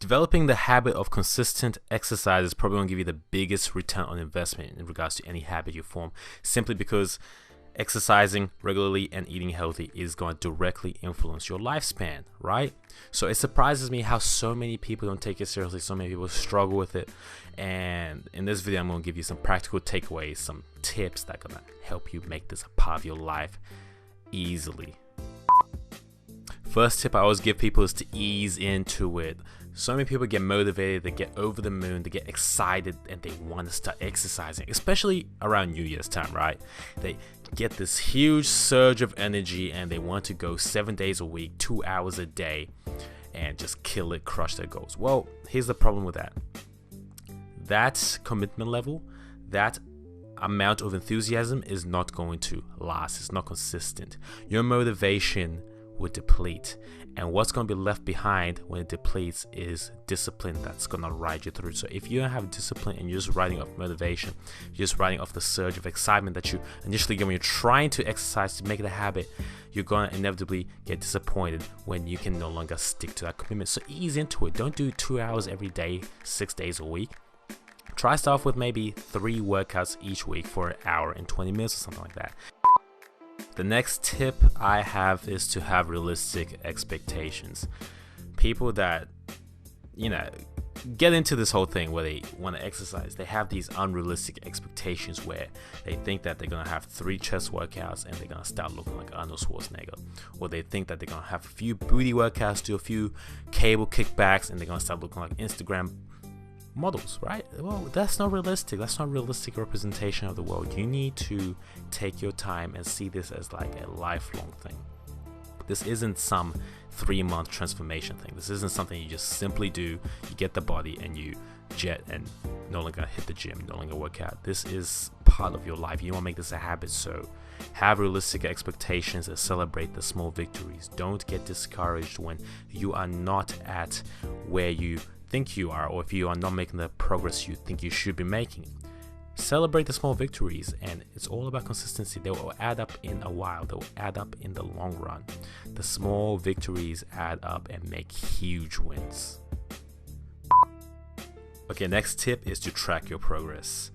Developing the habit of consistent exercise is probably going to give you the biggest return on investment in regards to any habit you form, simply because exercising regularly and eating healthy is going to directly influence your lifespan, right? So it surprises me how so many people don't take it seriously, so many people struggle with it. And in this video, I'm going to give you some practical takeaways, some tips that are going to help you make this a part of your life easily. First tip I always give people is to ease into it. So many people get motivated, they get over the moon, they get excited, and they want to start exercising, especially around New Year's time, right? They get this huge surge of energy and they want to go 7 days a week, 2 hours a day, and just kill it, crush their goals. Well, here's the problem with that. That commitment level, that amount of enthusiasm is not going to last. It's not consistent. Your motivation would deplete, and what's going to be left behind when it depletes is discipline that's going to ride you through. So if you don't have discipline and you're just riding off motivation, you're just riding off the surge of excitement that you initially get when you're trying to exercise to make it a habit, you're going to inevitably get disappointed when you can no longer stick to that commitment. So ease into it. Don't do 2 hours every day, 6 days a week. Try start off with maybe 3 workouts each week for an hour and 20 minutes or something like that. The next tip I have is to have realistic expectations. People that, get into this whole thing where they want to exercise, they have these unrealistic expectations where they think that they're going to have 3 chest workouts and they're going to start looking like Arnold Schwarzenegger. Or they think that they're going to have a few booty workouts, do a few cable kickbacks, and they're going to start looking like Instagram models, right? Well, that's not realistic. That's not a realistic representation of the world. You need to take your time and see this as like a lifelong thing. This isn't some 3-month transformation thing. This isn't something you just simply do. You get the body and you jet and no longer hit the gym, no longer work out. This is part of your life. You want to make this a habit, so have realistic expectations and celebrate the small victories. Don't get discouraged when you are not at where you think you are, or if you are not making the progress you think you should be making. Celebrate the small victories, and it's all about consistency. They will add up in a while. They will add up in the long run. The small victories add up and make huge wins. Okay, next tip is to track your progress.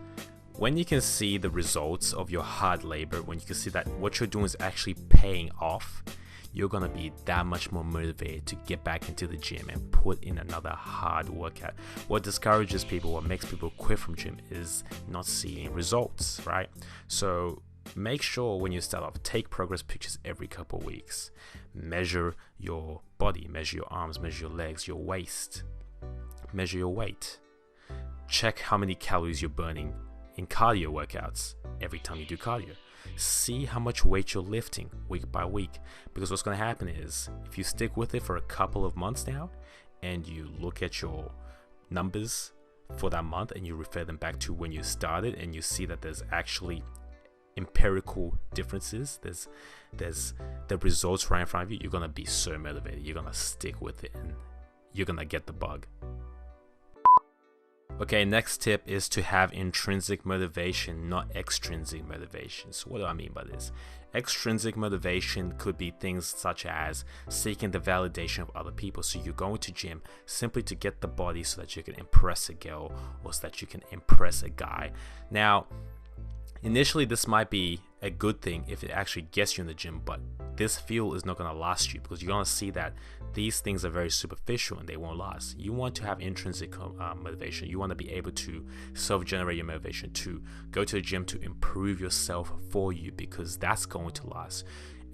When you can see the results of your hard labor, when you can see that what you're doing is actually paying off, you're going to be that much more motivated to get back into the gym and put in another hard workout. What discourages people, what makes people quit from gym is not seeing results, right? So make sure when you start off, take progress pictures every couple of weeks. Measure your body, measure your arms, measure your legs, your waist, measure your weight. Check how many calories you're burning in cardio workouts every time you do cardio. See how much weight you're lifting week by week, because what's going to happen is if you stick with it for a couple of months now and you look at your numbers for that month and you refer them back to when you started and you see that there's actually empirical differences, there's the results right in front of you, you're going to be so motivated. You're going to stick with it and you're going to get the bug. Okay, next tip is to have intrinsic motivation, not extrinsic motivation. So what do I mean by this? Extrinsic motivation could be things such as seeking the validation of other people. So you're going to gym simply to get the body so that you can impress a girl or so that you can impress a guy. Now, initially this might be a good thing if it actually gets you in the gym, but this fuel is not going to last you, because you're going to see that these things are very superficial and they won't last. You want to have intrinsic motivation. You want to be able to self-generate your motivation to go to the gym to improve yourself for you, because that's going to last.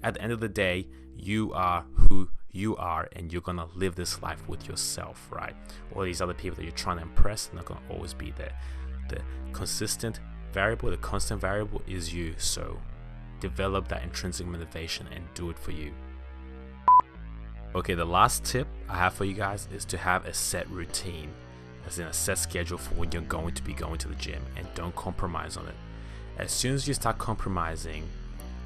At the end of the day, you are who you are and you're going to live this life with yourself, right? All these other people that you're trying to impress are not going to always be there. The consistent variable, the constant variable is you. So develop that intrinsic motivation and do it for you. Okay, the last tip I have for you guys is to have a set routine, as in a set schedule for when you're going to be going to the gym, and don't compromise on it. As soon as you start compromising,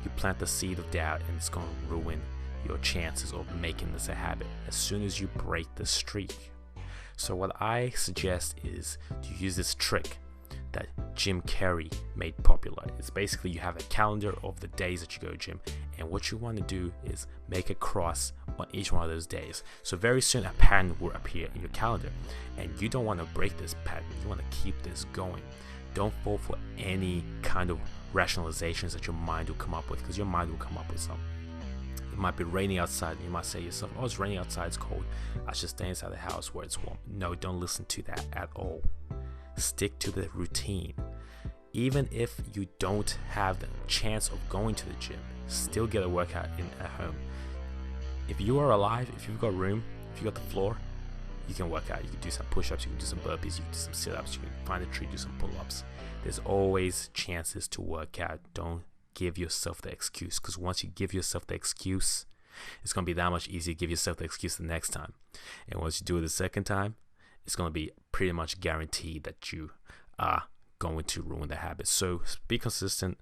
you plant the seed of doubt and it's going to ruin your chances of making this a habit as soon as you break the streak. So what I suggest is to use this trick that Jim Carrey made popular. It's basically you have a calendar of the days that you go to gym, and what you want to do is make a cross on each one of those days. So very soon a pattern will appear in your calendar, and you don't want to break this pattern. You want to keep this going. Don't fall for any kind of rationalizations that your mind will come up with, because your mind will come up with some. It might be raining outside, and you might say to yourself, oh, it's raining outside, it's cold, I should stay inside the house where it's warm. No, don't listen to that at all. Stick to the routine. Even if you don't have the chance of going to the gym, still get a workout in at home. If you are alive, if you've got room, if you got the floor, you can work out. You can do some push-ups, you can do some burpees, you can do some sit-ups, you can find a tree, do some pull-ups. There's always chances to work out. Don't give yourself the excuse, because once you give yourself the excuse, it's going to be that much easier to give yourself the excuse the next time. And once you do it the second time, it's going to be pretty much guaranteed that you are going to ruin the habit. So be consistent,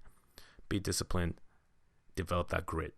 be disciplined, develop that grit.